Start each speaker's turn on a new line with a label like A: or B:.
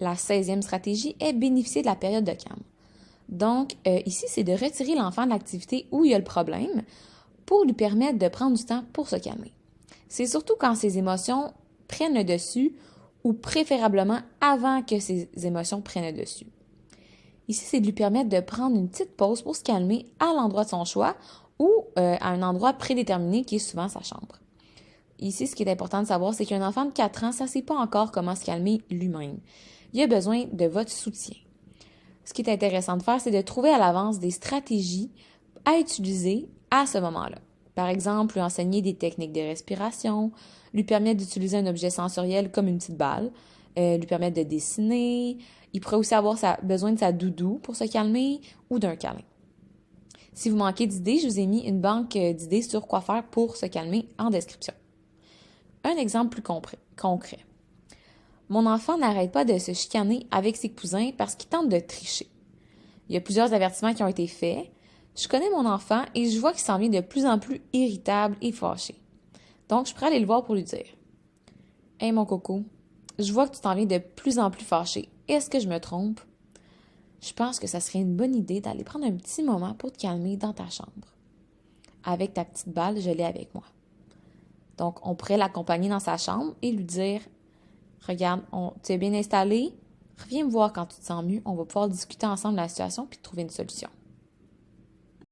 A: La 16e stratégie est bénéficier de la période de calme. Donc, ici, c'est de retirer l'enfant de l'activité où il y a le problème pour lui permettre de prendre du temps pour se calmer. C'est surtout quand ses émotions prennent le dessus ou préférablement avant que ses émotions prennent le dessus. Ici, c'est de lui permettre de prendre une petite pause pour se calmer à l'endroit de son choix ou à un endroit prédéterminé qui est souvent sa chambre. Ici, ce qui est important de savoir, c'est qu'un enfant de 4 ans, ça ne sait pas encore comment se calmer lui-même. Il a besoin de votre soutien. Ce qui est intéressant de faire, c'est de trouver à l'avance des stratégies à utiliser à ce moment-là. Par exemple, lui enseigner des techniques de respiration, lui permettre d'utiliser un objet sensoriel comme une petite balle, lui permettre de dessiner. Il pourrait aussi avoir besoin de sa doudou pour se calmer ou d'un câlin. Si vous manquez d'idées, je vous ai mis une banque d'idées sur quoi faire pour se calmer en description. Un exemple plus concret. Mon enfant n'arrête pas de se chicaner avec ses cousins parce qu'il tente de tricher. Il y a plusieurs avertissements qui ont été faits. Je connais mon enfant et je vois qu'il s'en vient de plus en plus irritable et fâché. Donc, je pourrais aller le voir pour lui dire « Hey mon coco, je vois que tu t'en viens de plus en plus fâché. Est-ce que je me trompe? Je pense que ça serait une bonne idée d'aller prendre un petit moment pour te calmer dans ta chambre. Avec ta petite balle, je l'ai avec moi. » Donc, on pourrait l'accompagner dans sa chambre et lui dire « Regarde, tu es bien installé, reviens me voir quand tu te sens mieux, on va pouvoir discuter ensemble de la situation puis trouver une solution. »